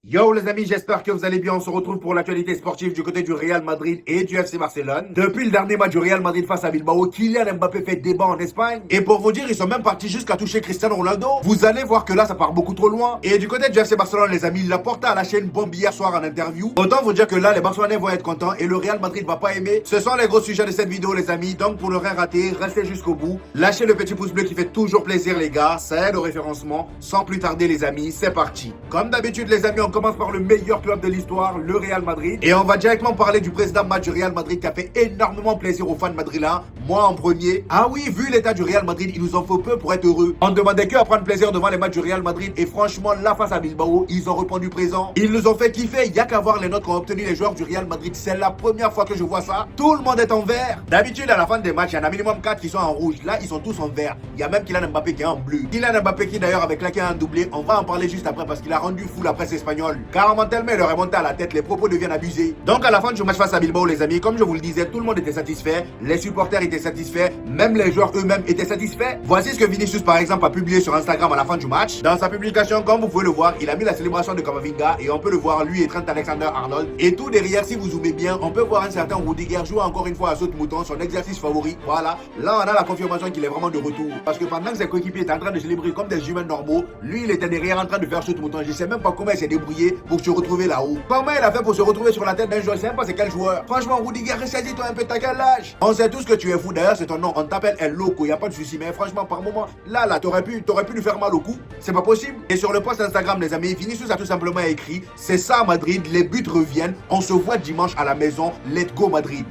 Yo les amis, j'espère que vous allez bien. On se retrouve pour l'actualité sportive du côté du Real Madrid et du FC Barcelone. Depuis le dernier match du Real Madrid face à Bilbao, Kylian Mbappé fait débat en Espagne. Et pour vous dire, ils sont même partis jusqu'à toucher Cristiano Ronaldo. Vous allez voir que là, ça part beaucoup trop loin. Et du côté du FC Barcelone, les amis, Laporta a lâché une bombe hier soir en interview. Autant vous dire que là, les Barcelonais vont être contents et le Real Madrid va pas aimer. Ce sont les gros sujets de cette vidéo, les amis. Donc pour ne rien rater, restez jusqu'au bout. Lâchez le petit pouce bleu qui fait toujours plaisir, les gars. Ça aide au référencement. Sans plus tarder, les amis, c'est parti. Comme d'habitude, les amis, on commence par le meilleur club de l'histoire, le Real Madrid. Et on va directement parler du président match du Real Madrid qui a fait énormément plaisir aux fans madrilènes. Moi en premier. Ah oui, vu l'état du Real Madrid, il nous en faut peu pour être heureux. On ne demandait que à prendre plaisir devant les matchs du Real Madrid. Et franchement, là face à Bilbao, ils ont répondu présent. Ils nous ont fait kiffer. Il n'y a qu'à voir les notes qu'ont obtenues les joueurs du Real Madrid. C'est la première fois que je vois ça. Tout le monde est en vert. D'habitude, à la fin des matchs, il y en a minimum 4 qui sont en rouge. Là, ils sont tous en vert. Il y a même Kylian Mbappé qui est en bleu. Kylian Mbappé qui d'ailleurs avait claqué un doublé. On va en parler juste après parce qu'il a rendu fou la presse espagnole. Carrément tellement il leur est monté à la tête, les propos deviennent abusés. Donc à la fin du match face à Bilbao, les amis, comme je vous le disais, tout le monde était satisfait. Les supporters étaient satisfaits. Même les joueurs eux-mêmes étaient satisfaits. Voici ce que Vinicius par exemple a publié sur Instagram à la fin du match. Dans sa publication, comme vous pouvez le voir, il a mis la célébration de Camavinga et on peut le voir lui et Trent Alexander-Arnold. Et tout derrière, si vous zoomez bien, on peut voir un certain Rudiger jouer encore une fois à saute-mouton, son exercice favori. Voilà, là on a la confirmation qu'il est vraiment de retour. Parce que pendant que ses coéquipiers étaient en train de célébrer comme des humains normaux, lui il était derrière en train de faire saute-mouton. Je sais même pas comment il s'est débrouillé pour se retrouver là-haut. Comment il a fait pour se retrouver sur la tête d'un joueur? Je sais même pas c'est quel joueur. Franchement, Rudiger, ressaisis-toi un peu, t'as quel âge? On sait tous que tu es fou. D'ailleurs, c'est ton nom. On t'appelle El Loco, y a pas de souci. Mais franchement, par moment, là, t'aurais pu lui faire mal au cou. C'est pas possible. Et sur le post Instagram, les amis, Vinicius a tout simplement écrit: c'est ça Madrid, les buts reviennent. On se voit dimanche à la maison. Let's go Madrid.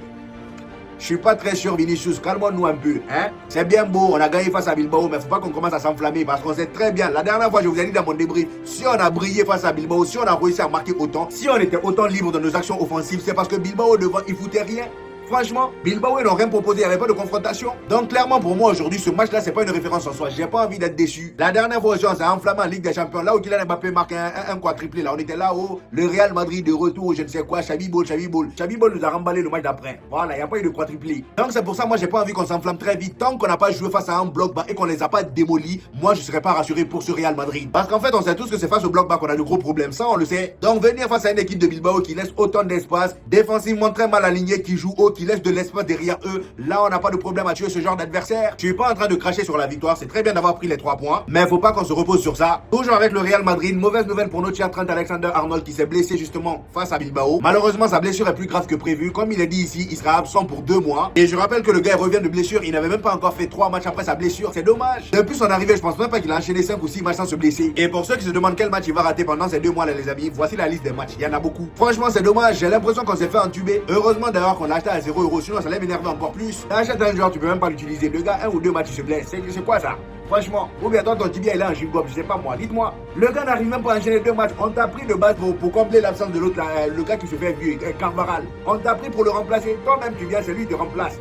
Je suis pas très sûr, Vinicius, calmons-nous un peu, hein. C'est bien beau, on a gagné face à Bilbao, mais faut pas qu'on commence à s'enflammer parce qu'on sait très bien. La dernière fois, je vous ai dit dans mon débrief, si on a brillé face à Bilbao, si on a réussi à marquer autant, si on était autant libre dans nos actions offensives, c'est parce que Bilbao devant, il foutait rien. Franchement, Bilbao ils n'ont rien proposé, il n'y avait pas de confrontation. Donc clairement pour moi aujourd'hui, ce match-là, c'est pas une référence en soi. J'ai pas envie d'être déçu. La dernière fois, on s'est enflammé en Ligue des Champions. Là où Kylian Mbappé marque un quadruplé, là on était là-haut. Le Real Madrid de retour, je ne sais quoi, Xavi Ball. Xavi Ball nous a remballé le match d'après. Voilà, il n'y a pas eu de quadruplé. Donc c'est pour ça, moi j'ai pas envie qu'on s'enflamme très vite. Tant qu'on n'a pas joué face à un bloc bas et qu'on les a pas démolis, moi je serais pas rassuré pour ce Real Madrid. Parce qu'en fait, on sait tous que c'est face au bloc bas qu'on a de gros problèmes. Ça, on le sait. Donc venir face à une équipe de Bilbao qui laisse autant d'espace, défensivement très mal aligné, qui joue haut, qui laisse de l'espace derrière eux, là on n'a pas de problème à tuer ce genre d'adversaire. Je suis pas en train de cracher sur la victoire, c'est très bien d'avoir pris les 3 points, mais faut pas qu'on se repose sur ça. Toujours avec le Real Madrid, mauvaise nouvelle pour notre cher Trent Alexander-Arnold qui s'est blessé justement face à Bilbao. Malheureusement sa blessure est plus grave que prévu, comme il est dit ici, il sera absent pour 2 mois. Et je rappelle que le gars revient de blessure, il n'avait même pas encore fait 3 matchs après sa blessure, c'est dommage. Depuis son arrivée, je pense même pas qu'il a enchaîné 5 ou 6 matchs sans se blesser. Et pour ceux qui se demandent quel match il va rater pendant ces 2 mois là les amis, voici la liste des matchs, il y en a beaucoup. Franchement c'est dommage, j'ai l'impression qu'on s'est fait entuber. Heureusement d'ailleurs qu'on l'a acheté à 0€, sinon ça allait m'énerver encore plus. T'achètes un joueur, tu peux même pas l'utiliser. Le gars, 1 ou 2 matchs, il se blesse. C'est quoi ça? Franchement, ou bien toi, ton tibia, il est en gym-gob, je sais pas moi. Dites-moi, le gars n'arrive même pas à enchaîner 2 matchs. On t'a pris de base pour combler l'absence de l'autre, le gars qui se fait vieux, Carvaral. On t'a pris pour le remplacer. Toi-même, tu viens, c'est lui qui te remplace.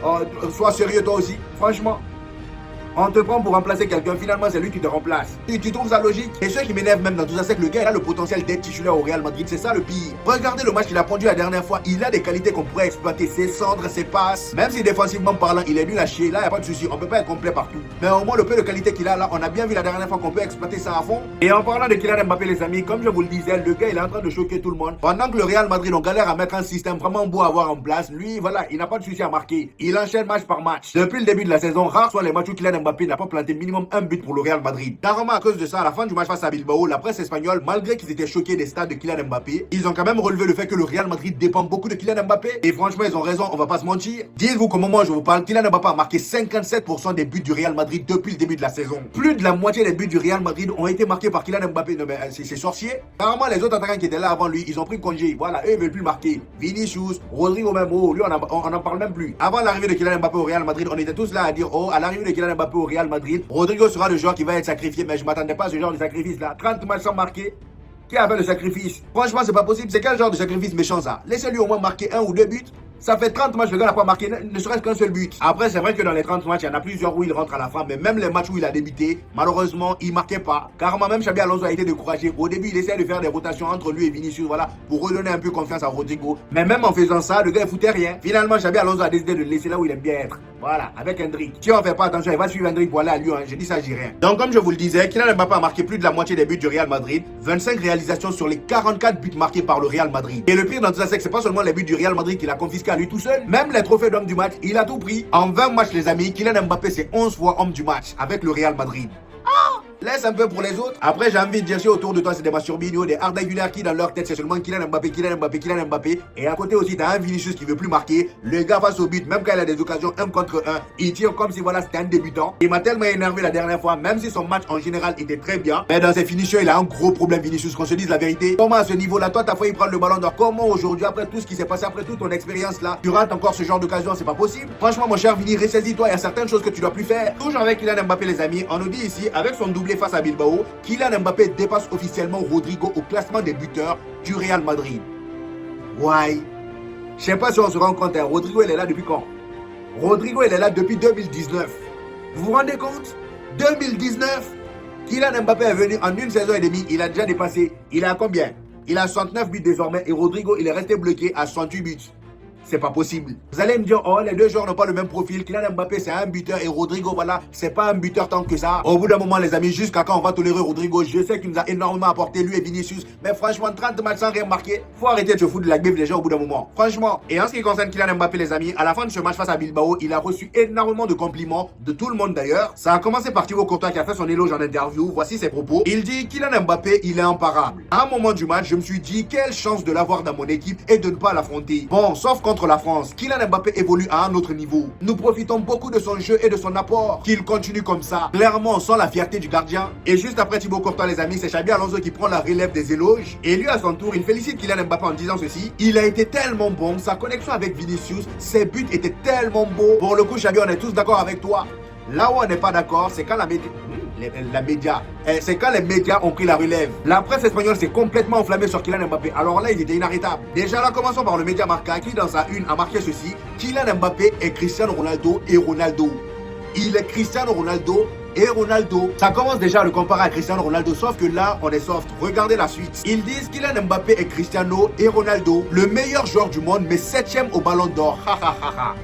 Oh, sois sérieux toi aussi, franchement. On te prend pour remplacer quelqu'un, finalement c'est lui qui te remplace. Tu trouves ça logique? Et ce qui m'énerve même dans tout ça, c'est que le gars il a le potentiel d'être titulaire au Real Madrid, c'est ça le pire. Regardez le match qu'il a pondu la dernière fois, il a des qualités qu'on pourrait exploiter, ses centres, ses passes. Même si défensivement parlant, il est nul à chier, là il n'y a pas de souci, on peut pas être complet partout. Mais au moins le peu de qualité qu'il a là, on a bien vu la dernière fois qu'on peut exploiter ça à fond. Et en parlant de Kylian Mbappé les amis, comme je vous le disais, le gars il est en train de choquer tout le monde. Pendant que le Real Madrid on galère à mettre un système vraiment beau à avoir en place, lui voilà, il n'a pas de souci à marquer. Il enchaîne match par match. Depuis le début de la saison, rares sont les matchs où Kylian Mbappé n'a pas planté minimum un but pour le Real Madrid. Carrément à cause de ça, à la fin du match face à Bilbao, la presse espagnole, malgré qu'ils étaient choqués des stats de Kylian Mbappé, ils ont quand même relevé le fait que le Real Madrid dépend beaucoup de Kylian Mbappé. Et franchement, ils ont raison, on va pas se mentir. Dites-vous qu'au moment où je vous parle, Kylian Mbappé a marqué 57% des buts du Real Madrid depuis le début de la saison. Plus de la moitié des buts du Real Madrid ont été marqués par Kylian Mbappé. Non mais c'est sorcier. Carrément, les autres attaquants qui étaient là avant lui, ils ont pris congé. Voilà, eux ils veulent plus marquer. Vinicius, Rodrigo même, oh, lui on en parle même plus. Avant l'arrivée de Kylian Mbappé au Real Madrid, on était tous là à dire, oh, à l'arrivée de Kylian Mbappé au Real Madrid, Rodrigo sera le joueur qui va être sacrifié, mais je m'attendais pas à ce genre de sacrifice là. 30 matchs sans marquer. Qui a fait le sacrifice? Franchement, c'est pas possible. C'est quel genre de sacrifice méchant ça? Laissez-lui au moins marquer 1 ou 2 buts. Ça fait 30 matchs, le gars n'a pas marqué ne serait-ce qu'un seul but. Après, c'est vrai que dans les 30 matchs, il y en a plusieurs où il rentre à la fin, mais même les matchs où il a débuté, malheureusement, il marquait pas. Car moi-même, Xabi Alonso a été découragé. Au début, il essayait de faire des rotations entre lui et Vinicius, voilà, pour redonner un peu confiance à Rodrigo. Mais même en faisant ça, le gars, il foutait rien. Finalement, Xabi Alonso a décidé de le laisser là où il aime bien être. Voilà, avec Hendrick. Si on fait pas attention, il va suivre Hendrick pour aller à Lyon. Je dis ça, je dis rien. Donc, comme je vous le disais, Kylian Mbappé a marqué plus de la moitié des buts du Real Madrid. 25 réalisations sur les 44 buts marqués par le Real Madrid. Et le pire dans tout ça, c'est que c'est pas seulement les buts du Real Madrid qu'il a confisqué à lui tout seul. Même les trophées d'homme du match, il a tout pris. En 20 matchs, les amis, Kylian Mbappé, c'est 11 fois homme du match avec le Real Madrid. Laisse un peu pour les autres. Après, j'ai envie de dire si autour de toi, c'est des Masturbino, des Arda Güler qui dans leur tête, c'est seulement Kylian Mbappé, Kylian Mbappé, Kylian Mbappé. Et à côté aussi, t'as un Vinicius qui veut plus marquer. Le gars face au but, même quand il a des occasions 1 contre 1, il tire comme si voilà, c'était un débutant. Il m'a tellement énervé la dernière fois, même si son match en général était très bien. Mais dans ses finitions, il a un gros problème, Vinicius, qu'on se dise la vérité. Comment à ce niveau-là, toi, t'as failli prendre le ballon d'or? Comment aujourd'hui, après tout ce qui s'est passé, après toute ton expérience là, tu rates encore ce genre d'occasion? C'est pas possible. Franchement, mon cher Vini, ressaisis-toi, il y a certaines choses que tu dois plus faire. Toujours avec Kylian Mbappé, les amis, on nous dit ici, avec son doublé face à Bilbao, Kylian Mbappé dépasse officiellement Rodrigo au classement des buteurs du Real Madrid. Ouais. Je sais pas si on se rend compte, hein. Rodrigo, il est là depuis quand? Rodrigo, il est là depuis 2019. Vous vous rendez compte? 2019, Kylian Mbappé est venu en une saison et demie, il a déjà dépassé. Il est à combien? Il a 69 buts désormais et Rodrigo, il est resté bloqué à 68 buts. C'est pas possible. Vous allez me dire, oh, les deux joueurs n'ont pas le même profil. Kylian Mbappé, c'est un buteur et Rodrigo, voilà, c'est pas un buteur tant que ça. Au bout d'un moment, les amis, jusqu'à quand on va tolérer Rodrigo? Je sais qu'il nous a énormément apporté, lui et Vinicius. Mais franchement, 30 matchs sans rien marquer. Faut arrêter de se foutre de la gueule des gens au bout d'un moment. Franchement. Et en ce qui concerne Kylian Mbappé, les amis, à la fin de ce match face à Bilbao, il a reçu énormément de compliments de tout le monde d'ailleurs. Ça a commencé par Thibaut Courtois qui a fait son éloge en interview. Voici ses propos. Il dit, Kylian Mbappé, il est imparable. À un moment du match, je me suis dit, quelle chance de l'avoir dans mon équipe et de ne pas l'affronter. Bon, sauf contre la France. Kylian Mbappé évolue à un autre niveau. Nous profitons beaucoup de son jeu et de son apport. Qu'il continue comme ça. Clairement, on sent la fierté du gardien. Et juste après Thibaut Courtois, les amis, c'est Xabi Alonso qui prend la relève des éloges. Et lui, à son tour, il félicite Kylian Mbappé en disant ceci. Il a été tellement bon. Sa connexion avec Vinicius, ses buts étaient tellement beaux. Pour le coup, Xabi, on est tous d'accord avec toi. Là où on n'est pas d'accord, c'est quand c'est quand les médias ont pris la relève. La presse espagnole s'est complètement enflammée sur Kylian Mbappé. Alors là, il était inarrêtable. Déjà là, commençons par le média Marca qui, dans sa une, a marqué ceci. Kylian Mbappé est Cristiano Ronaldo et Ronaldo. Il est Cristiano Ronaldo et Ronaldo. Ça commence déjà à le comparer à Cristiano Ronaldo, sauf que là, on est soft. Regardez la suite. Ils disent Kylian Mbappé est Cristiano et Ronaldo, le meilleur joueur du monde, mais 7e au Ballon d'Or.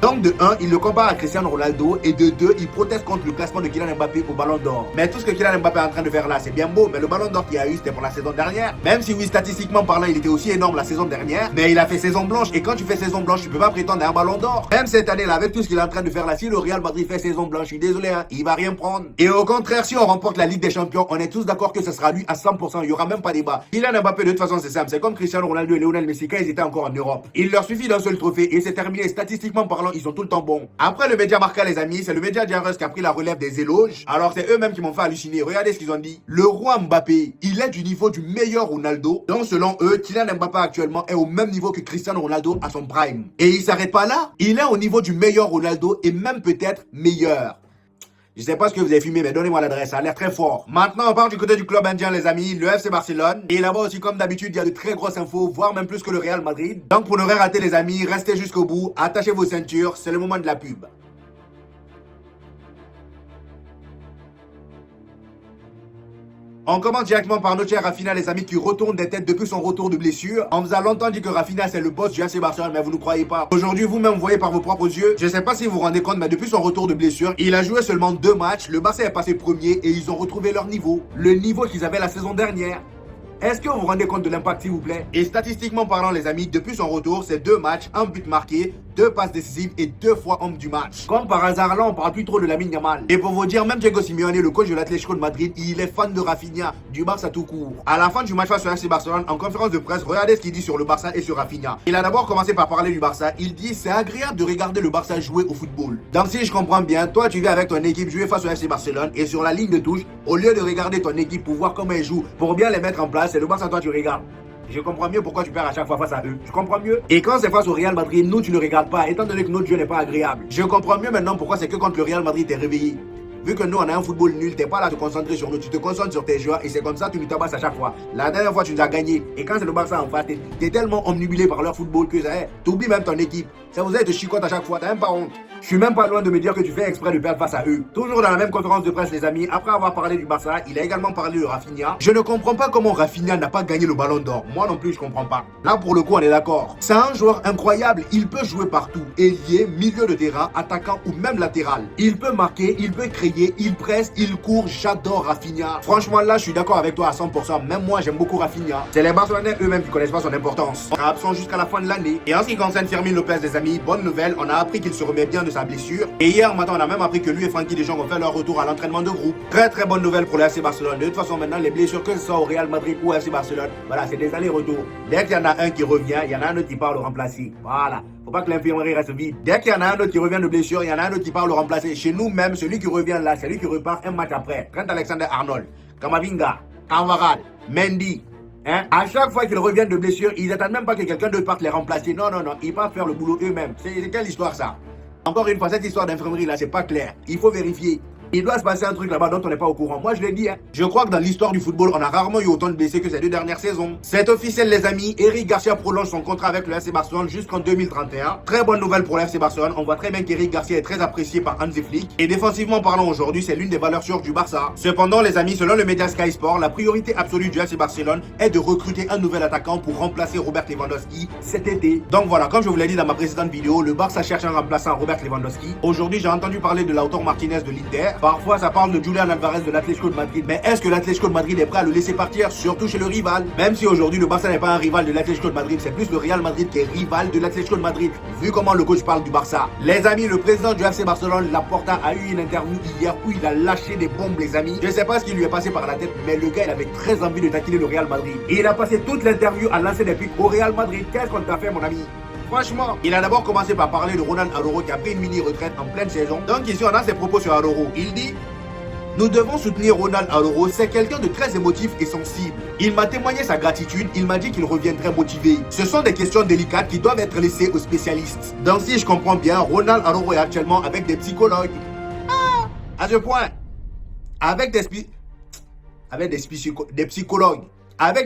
Donc de 1, il le compare à Cristiano Ronaldo et de 2, il proteste contre le classement de Kylian Mbappé au Ballon d'Or. Mais tout ce que Kylian Mbappé est en train de faire là, c'est bien beau, mais le Ballon d'Or qu'il a eu, c'était pour la saison dernière. Même si oui, statistiquement parlant, il était aussi énorme la saison dernière, mais il a fait saison blanche et quand tu fais saison blanche, tu peux pas prétendre à un Ballon d'Or. Même cette année là, avec tout ce qu'il est en train de faire là, si le Real Madrid fait saison blanche, je suis désolé, hein, il va rien prendre. Et au contraire, si on remporte la Ligue des Champions, on est tous d'accord que ce sera lui à 100%. Il y aura même pas débat. Kylian Mbappé, de toute façon, c'est simple. C'est comme Cristiano Ronaldo et Lionel Messi quand ils étaient encore en Europe. Il leur suffit d'un seul trophée et c'est terminé. Statistiquement parlant, ils sont tout le temps bons. Après le média Marca, les amis, c'est le média Diarreus qui a pris la relève des éloges. Alors c'est eux-mêmes qui m'ont fait halluciner. Regardez ce qu'ils ont dit. Le roi Mbappé, il est du niveau du meilleur Ronaldo. Donc selon eux, Kylian Mbappé actuellement est au même niveau que Cristiano Ronaldo à son prime. Et il s'arrête pas là. Il est au niveau du meilleur Ronaldo et même peut-être meilleur. Je sais pas ce que vous avez filmé, mais donnez-moi l'adresse, ça a l'air très fort. Maintenant, on part du côté du club indien, les amis, le FC Barcelone. Et là-bas aussi, comme d'habitude, il y a de très grosses infos, voire même plus que le Real Madrid. Donc, pour ne rien rater, les amis, restez jusqu'au bout, attachez vos ceintures, c'est le moment de la pub. On commence directement par notre cher Rafinha, les amis, qui retourne des têtes depuis son retour de blessure. On vous a longtemps dit que Rafinha, c'est le boss du FC Barcelone, mais vous ne croyez pas. Aujourd'hui, vous-même voyez par vos propres yeux. Je sais pas si vous vous rendez compte, mais depuis son retour de blessure, il a joué seulement 2 matchs. Le Barça est passé premier et ils ont retrouvé leur niveau. Le niveau qu'ils avaient la saison dernière. Est-ce que vous vous rendez compte de l'impact, s'il vous plaît? Et statistiquement parlant, les amis, depuis son retour, c'est 2 matchs, 1 but marqué, 2 passes décisives et 2 fois homme du match. Comme par hasard, là, on parle plus trop de Lamine Yamal. Et pour vous dire, même Diego Simeone, le coach de l'Atlético de Madrid, il est fan de Rafinha, du Barça tout court. À la fin du match face au FC Barcelone, en conférence de presse, regardez ce qu'il dit sur le Barça et sur Rafinha. Il a d'abord commencé par parler du Barça. Il dit, c'est agréable de regarder le Barça jouer au football. Donc si je comprends bien, toi, tu viens avec ton équipe jouer face au FC Barcelone et sur la ligne de touche, au lieu de regarder ton équipe pour voir comment elle joue, pour bien les mettre en place, c'est le Barça, toi, tu regardes. Je comprends mieux pourquoi tu perds à chaque fois face à eux. Je comprends mieux. Et quand c'est face au Real Madrid, nous tu ne regardes pas, étant donné que notre jeu n'est pas agréable. Je comprends mieux maintenant pourquoi c'est que contre le Real Madrid t'es réveillé. Vu que nous, on a un football nul, t'es pas là à te concentrer sur nous, tu te concentres sur tes joueurs et c'est comme ça que tu nous tabasses à chaque fois. La dernière fois, tu nous as gagné. Et quand c'est le Barça en face, t'es tellement omnibulé par leur football que t'oublies même ton équipe. Ça vous aide te chicote à chaque fois, t'as même pas honte. Je suis même pas loin de me dire que tu fais exprès de perdre face à eux. Toujours dans la même conférence de presse, les amis, après avoir parlé du Barça, il a également parlé de Rafinha. Je ne comprends pas comment Rafinha n'a pas gagné le ballon d'or. Moi non plus, je comprends pas. Là, pour le coup, on est d'accord. C'est un joueur incroyable. Il peut jouer partout. Ailier, milieu de terrain, attaquant ou même latéral. Il peut marquer, il peut créer, il presse, il court. J'adore Rafinha. Franchement, là, je suis d'accord avec toi à 100%. Même moi, j'aime beaucoup Rafinha. C'est les Barcelonais eux-mêmes qui connaissent pas son importance. On est absent jusqu'à la fin de l'année. Et en ce qui concerne Fermin Lopez, les amis, bonne nouvelle. On a appris qu'il se remet bien de sa blessure. Et hier matin, on a même appris que lui et Frankie de Jong ont fait leur retour à l'entraînement de groupe. Très très bonne nouvelle pour le FC Barcelone. De toute façon, maintenant, les blessures, que ce soit au Real Madrid ou au FC Barcelone, voilà, c'est des allers-retours. Dès qu'il y en a un qui revient, il y en a un autre qui part le remplacer. Voilà. Faut pas que l'infirmerie reste vide. Dès qu'il y en a un autre qui revient de blessure, il y en a un autre qui part le remplacer. Chez nous même, celui qui revient là, c'est lui qui repart un match après. Trent Alexander-Arnold, Kamavinga, Carvajal, Mendy. Hein? À chaque fois qu'ils reviennent de blessure, ils n'attendent même pas que quelqu'un d'autre parte les remplacer. Non, non, non, ils partent faire le boulot eux-mêmes. C'est quelle histoire ça? Encore une fois, cette histoire d'infirmerie là, c'est pas clair. Il faut vérifier. Il doit se passer un truc là-bas dont on n'est pas au courant. Moi, je l'ai dit, hein. Je crois que dans l'histoire du football, on a rarement eu autant de blessés que ces 2 dernières saisons. C'est officiel, les amis. Eric Garcia prolonge son contrat avec le FC Barcelone jusqu'en 2031. Très bonne nouvelle pour le FC Barcelone. On voit très bien qu'Eric Garcia est très apprécié par Hansi Flick. Et défensivement parlant aujourd'hui, c'est l'une des valeurs sûres du Barça. Cependant, les amis, selon le média Sky Sport, la priorité absolue du FC Barcelone est de recruter un nouvel attaquant pour remplacer Robert Lewandowski cet été. Donc voilà, comme je vous l'ai dit dans ma précédente vidéo, le Barça cherche un remplaçant à Robert Lewandowski. Aujourd'hui, j'ai entendu parler de Lautaro Martinez de l'Inter. Parfois, ça parle de Julián Álvarez de l'Atlético de Madrid. Mais est-ce que l'Atlético de Madrid est prêt à le laisser partir, surtout chez le rival? Même si aujourd'hui le Barça n'est pas un rival de l'Atlético de Madrid, c'est plus le Real Madrid qui est rival de l'Atlético de Madrid, vu comment le coach parle du Barça. Les amis, le président du FC Barcelone, Laporta, a eu une interview hier où il a lâché des bombes, les amis. Je sais pas ce qui lui est passé par la tête, mais le gars, il avait très envie de taquiner le Real Madrid. Et il a passé toute l'interview à lancer des pics au Real Madrid. Qu'est-ce qu'on t'a fait, mon ami? Franchement, il a d'abord commencé par parler de Ronald Araujo qui a pris une mini-retraite en pleine saison. Donc ici, on a ses propos sur Araujo. Il dit: nous devons soutenir Ronald Araujo, c'est quelqu'un de très émotif et sensible. Il m'a témoigné sa gratitude, il m'a dit qu'il reviendrait motivé. Ce sont des questions délicates qui doivent être laissées aux spécialistes. Donc si je comprends bien, Ronald Araujo est actuellement avec des psychologues. Ah, à ce point. Avec des psychologues. Avec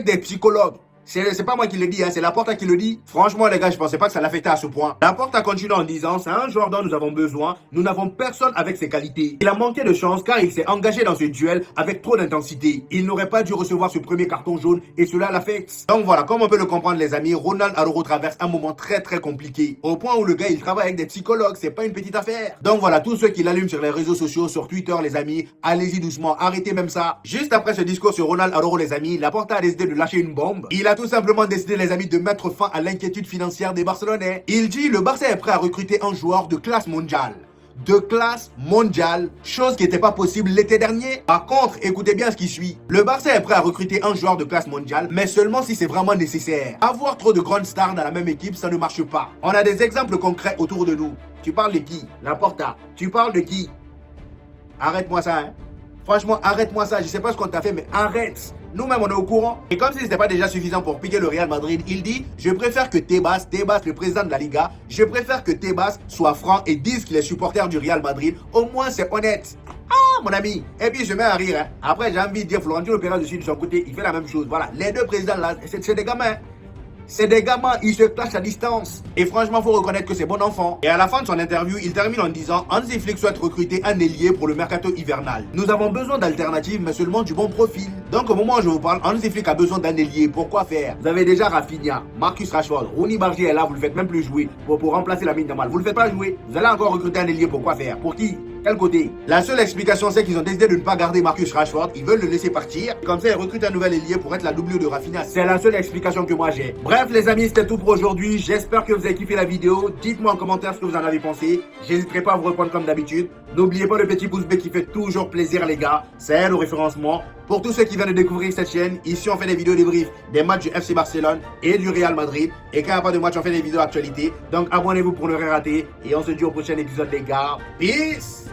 des psychologues. C'est pas moi qui le dis, hein, c'est Laporta qui le dit. Franchement, les gars, je pensais pas que ça l'affectait à ce point. Laporta continue en disant: c'est un joueur dont nous avons besoin. Nous n'avons personne avec ses qualités. Il a manqué de chance car il s'est engagé dans ce duel avec trop d'intensité. Il n'aurait pas dû recevoir ce premier carton jaune et cela l'affecte. Donc voilà, comme on peut le comprendre, les amis, Ronald Araujo traverse un moment très très compliqué. Au point où le gars, il travaille avec des psychologues, c'est pas une petite affaire. Donc voilà, tous ceux qui l'allument sur les réseaux sociaux, sur Twitter, les amis, allez-y doucement, arrêtez même ça. Juste après ce discours sur Ronald Araujo, les amis, Laporta a décidé de lâcher une bombe. Il a tout simplement décidé, les amis, de mettre fin à l'inquiétude financière des Barcelonais. Il dit: le Barça est prêt à recruter un joueur de classe mondiale. De classe mondiale, chose qui n'était pas possible l'été dernier. Par contre, écoutez bien ce qui suit. Le Barça est prêt à recruter un joueur de classe mondiale, mais seulement si c'est vraiment nécessaire. Avoir trop de grandes stars dans la même équipe, ça ne marche pas. On a des exemples concrets autour de nous. Tu parles de qui? Laporta. Tu parles de qui? Arrête-moi ça, hein. Franchement, arrête-moi ça. Je sais pas ce qu'on t'a fait, mais arrête. Nous-mêmes, on est au courant. Et comme si ce n'était pas déjà suffisant pour piquer le Real Madrid, il dit: je préfère que Tebas, le président de la Liga, je préfère que Tebas soit franc et dise qu'il est supporter du Real Madrid. Au moins, c'est honnête. Ah, mon ami. Et puis, je mets à rire. Hein. Après, j'ai envie de dire, Florentino Pérez aussi, de son côté, il fait la même chose. Voilà, les deux présidents là, c'est des gamins. C'est des gamins, ils se clashent à distance. Et franchement, faut reconnaître que c'est bon enfant. Et à la fin de son interview, il termine en disant: Hansi Flick souhaite recruter un ailier pour le mercato hivernal. Nous avons besoin d'alternatives, mais seulement du bon profil. Donc au moment où je vous parle, Hansi Flick a besoin d'un ailier. Pourquoi faire? Vous avez déjà Rafinha, Marcus Rashford, Rooney Bargier est là, vous le faites même plus jouer pour remplacer la mine de mal. Vous le faites pas jouer. Vous allez encore recruter un ailier. Pourquoi faire? Pour qui? Quel côté? La seule explication, c'est qu'ils ont décidé de ne pas garder Marcus Rashford. Ils veulent le laisser partir. Comme ça, ils recrutent un nouvel ailier pour être la doublure de Rafinha. C'est la seule explication que moi j'ai. Bref, les amis, c'était tout pour aujourd'hui. J'espère que vous avez kiffé la vidéo. Dites-moi en commentaire ce que vous en avez pensé. J'hésiterai pas à vous répondre comme d'habitude. N'oubliez pas le petit pouce bleu qui fait toujours plaisir, les gars. Ça aide au référencement. Pour tous ceux qui viennent de découvrir cette chaîne, ici on fait des vidéos débriefs des matchs du FC Barcelone et du Real Madrid. Et quand il n'y a pas de match, on fait des vidéos actualité. Donc abonnez-vous pour ne rien rater. Et on se dit au prochain épisode, les gars. Peace!